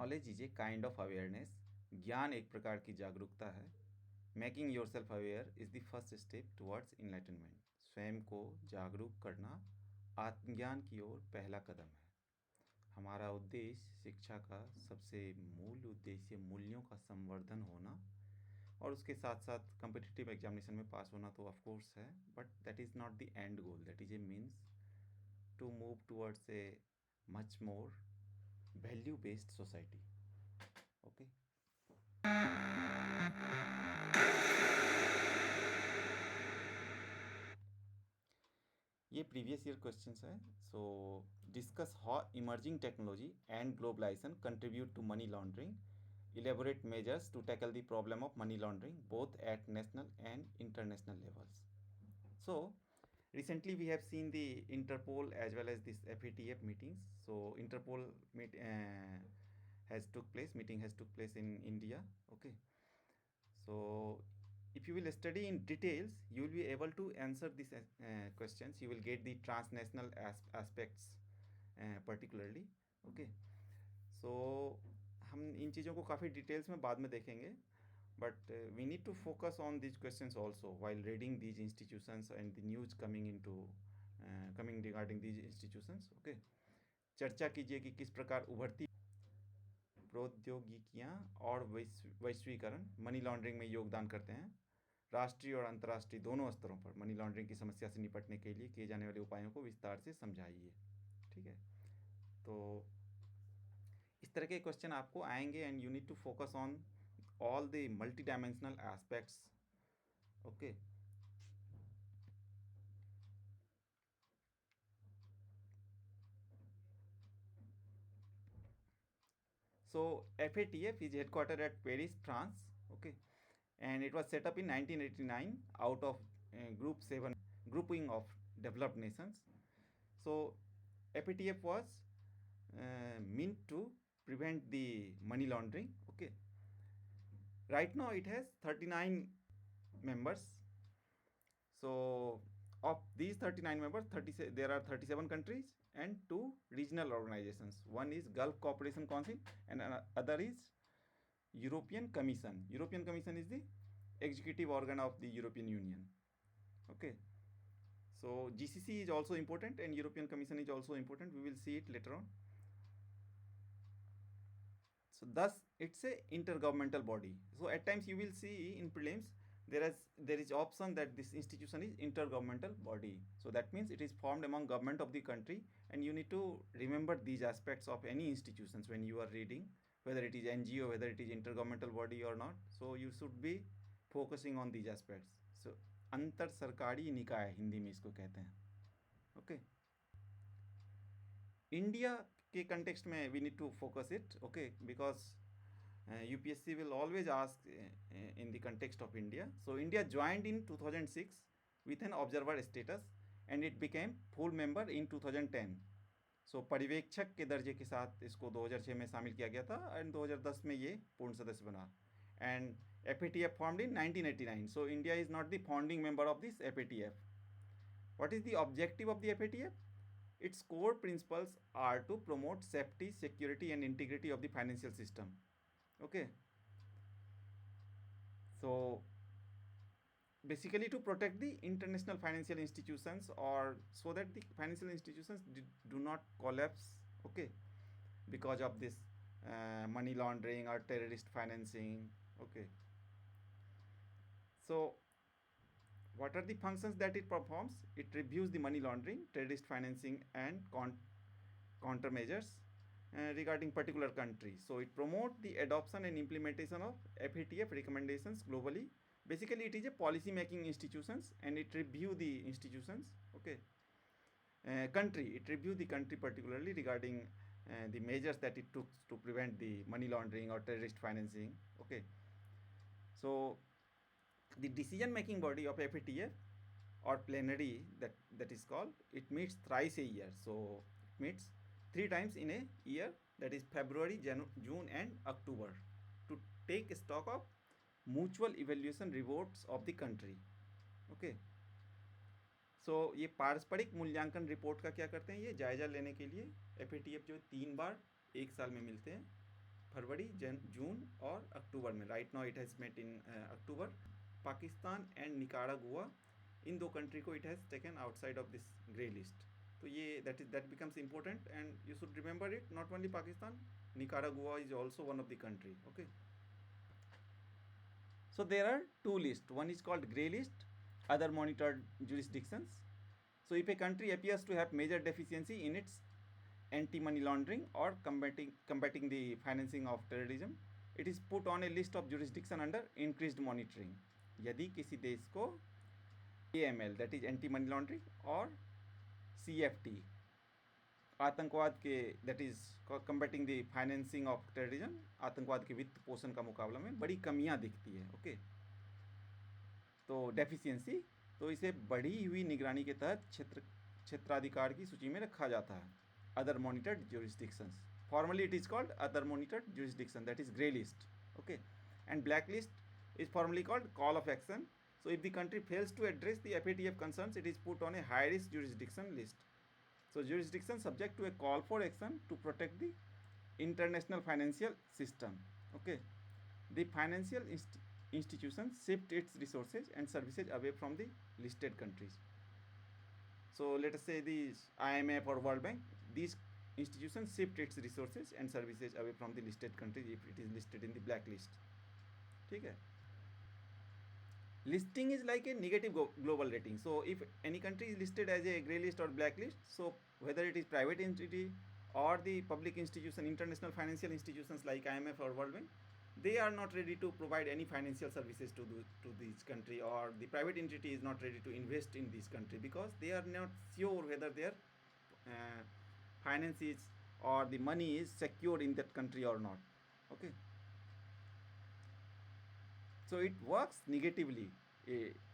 Knowledge is a kind of awareness, ज्ञान एक प्रकार की जागरूकता है। Making your self aware is the first step towards enlightenment. स्वयं को जागरूक करना आत्मज्ञान की ओर पहला कदम है। हमारा उद्देश्य शिक्षा का सबसे मूल उद्देश्य मूल्यों का संवर्धन होना और उसके साथ साथ कम्पिटिटिव एग्जामिनेशन में पास होना तो ऑफ कोर्स है, but that is not the end goal, that is a means to move towards a much more value based society. Okay, ये प्रीवियस ईयर क्वेश्चंस है। So discuss how emerging technology and globalisation contribute to money laundering, elaborate measures to tackle the problem of money laundering both at national and international levels. So recently we have seen the Interpol as well as this FATF meetings. So Interpol meeting has took place in India. Okay, so if you will study in details, you will be able to answer these questions. You will get the transnational aspects particularly. Okay, so हम इन चीज़ों को काफ़ी details में बाद में देखेंगे, but we need to focus on these questions also while reading these institutions and the news coming regarding these institutions. Okay, चर्चा कीजिए कि किस प्रकार उभरती प्रौद्योगिकियाँ और वैश्वीकरण मनी लॉन्ड्रिंग में योगदान करते हैं। राष्ट्रीय और अंतर्राष्ट्रीय दोनों स्तरों पर मनी लॉन्ड्रिंग की समस्या से निपटने के लिए किए जाने वाले उपायों को विस्तार से समझाइए। ठीक है, तो इस तरह के क्वेश्चन आपको आएंगे and you need to focus on all the multi dimensional aspects. Okay, so FATF is headquartered at Paris, France. Okay, and it was set up in 1989 out of group 7 grouping of developed nations. So FATF was meant to prevent the money laundering. Okay, right now it has 39 members. So of these 39 members, there are 37 countries and 2 regional organizations. One is Gulf Cooperation Council and other is European Commission. European Commission is the executive organ of the European Union. Okay, so GCC is also important and European Commission is also important. We will see it later on. So thus it's a intergovernmental body. So at times you will see in prelims there is option that this institution is intergovernmental body. So that means it is formed among government of the country, and you need to remember these aspects of any institutions when you are reading, whether it is NGO, whether it is intergovernmental body or not. So you should be focusing on these aspects. So अंतर सरकारी निकाय हिंदी में इसको कहते हैं. Okay, India के context में we need to focus it. Okay, because UPSC will always ask in the context of India. So India joined in 2006 with an observer status and it became full member in 2010. So पर्यवेक्षक के दर्जे के साथ इसको 2006 में शामिल किया गया था एंड 2010 में ये पूर्ण सदस्य बना. And FATF formed in 1989. So India is not the founding member of this FATF. What is the objective of the FATF? Its core principles are to promote safety, security and integrity of the financial system. Okay, so basically to protect the international financial institutions or so that the financial institutions do not collapse. Okay, because of this money laundering or terrorist financing. Okay, so what are the functions that it performs? It reviews the money laundering, terrorist financing and countermeasures regarding particular country. So it promote the adoption and implementation of FATF recommendations globally. Basically it is a policy making institutions and it review the institutions. Okay, country, it review the country particularly regarding the measures that it took to prevent the money laundering or terrorist financing. Okay, so the decision making body of FATF or plenary that is called, it meets thrice a year. So it meets 3 times in a year, that is February, June and October, to take stock of mutual evaluation reports of the country. Okay, so ये पारस्परिक मूल्यांकन report का क्या करते हैं, ये जायजा लेने के लिए FATF जो 3 बार 1 साल में मिलते हैं, फरवरी, जून और अक्टूबर में. Right now it has met in October. Pakistan and Nicaragua, इन दो कंट्री को it has taken outside of this grey list. तो ये that becomes important and you should remember it. Not only Pakistan, Nicaragua is also one of the country. Okay. So there are two lists. One is called grey list, other monitored jurisdictions. So if a country appears to have major deficiency in its anti-money laundering or combating the financing of terrorism, it is put on a list of jurisdiction under increased monitoring. यदि किसी देश को AML, that is anti-money laundering, और CFT, आतंकवाद के, that is combating the financing of terrorism, आतंकवाद के वित्त पोषण का मुकाबला में बड़ी कमियां दिखती है. ओके. तो डेफिशिएंसी, तो इसे बढ़ी हुई निगरानी के तहत क्षेत्राधिकार की सूची में रखा जाता है. Other monitored jurisdictions, formally it is called other monitored jurisdiction, that is grey list. Okay. And black list is formally called call of action. So if the country fails to address the FATF concerns, it is put on a high risk jurisdiction list. So jurisdiction subject to a call for action to protect the international financial system. Okay. The financial institutions shift its resources and services away from the listed countries. So let us say these IMF or World Bank, these institutions shift its resources and services away from the listed countries if it is listed in the blacklist. ठीक है. Listing is like a negative global rating. So if any country is listed as a grey list or black list, so whether it is private entity or the public institution, international financial institutions like IMF or World Bank, they are not ready to provide any financial services to this country, or the private entity is not ready to invest in this country because they are not sure whether their finances or the money is secure in that country or not. Okay. So it works negatively,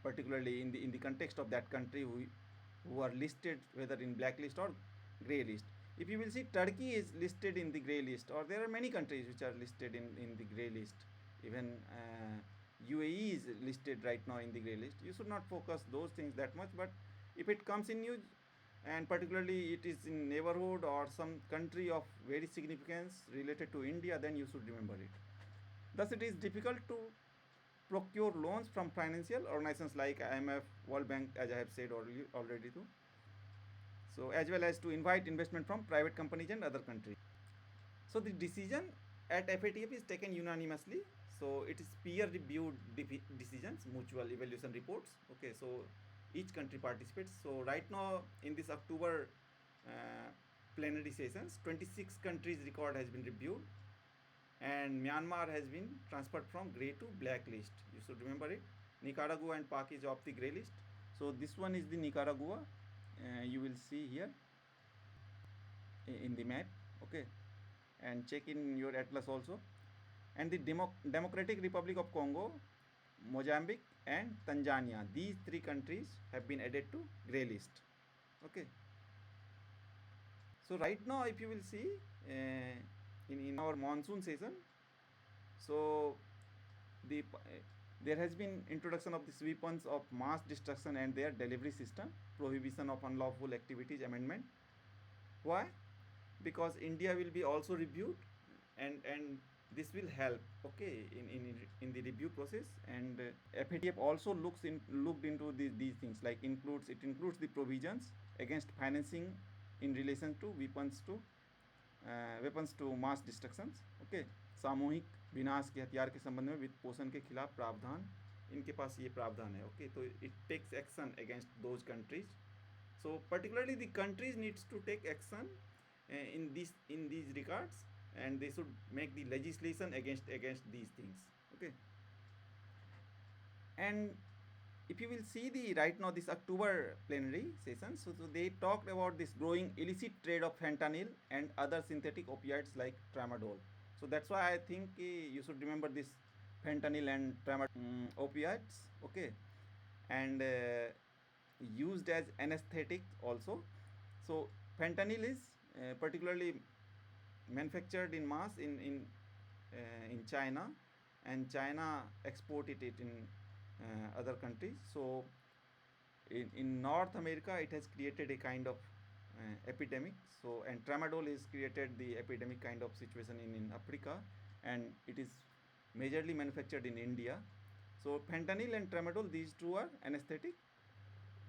particularly in the context of that country who are listed whether in blacklist or grey list. If you will see, Turkey is listed in the grey list, or there are many countries which are listed in the grey list. Even UAE is listed right now in the grey list. You should not focus those things that much, but if it comes in news, and particularly it is in neighborhood or some country of very significance related to India, then you should remember it. Thus it is difficult to procure loans from financial organizations like IMF, World Bank, as I have said already too. So as well as to invite investment from private companies and other countries. So the decision at FATF is taken unanimously. So it is peer-reviewed decisions, mutual evaluation reports. Okay, so each country participates. So right now in this October plenary sessions, 26 countries record has been reviewed. And Myanmar has been transferred from grey to black list. You should remember it. Nicaragua and Pak is off the grey list. So this one is the Nicaragua. You will see here in the map. Okay. And check in your atlas also. And the Democratic Republic of Congo, Mozambique and Tanzania, these three countries have been added to grey list. Okay. So right now if you will see, in our monsoon season, so there has been introduction of these weapons of mass destruction and their delivery system, prohibition of unlawful activities amendment. Why? Because India will be also reviewed, and this will help, okay, in the review process. And FATF also looked into these things, like it includes the provisions against financing in relation to weapons to mass destructions. Okay, सामूहिक विनाश के हथियार के संबंध में वित्त पोषण के खिलाफ प्रावधान, इनके पास ये प्रावधान है. Okay, तो it takes action against those countries. So particularly the countries needs to take action in these regards, and they should make the legislation against these things. Okay. And if you will see the right now this October plenary session, so they talked about this growing illicit trade of fentanyl and other synthetic opioids like tramadol. So that's why I think you should remember this fentanyl and tramadol opioids. Okay. And used as anesthetic also. So fentanyl is particularly manufactured in mass in China, and China exported it in other countries. So in North America it has created a kind of epidemic. So and tramadol is created the epidemic kind of situation in Africa, and it is majorly manufactured in India. So fentanyl and tramadol, these two are anesthetic.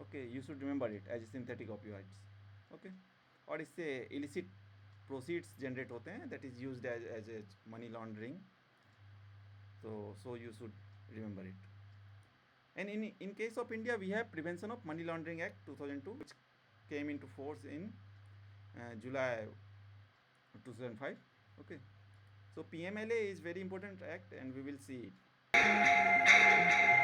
Okay, you should remember it as synthetic opioids. Okay, और इससे illicit proceeds generate होते हैं, that is used as a money laundering. So you should remember it. And in case of India, we have Prevention of Money Laundering Act 2002, which came into force in July 2005. Okay, so PMLA is very important act, and we will see it.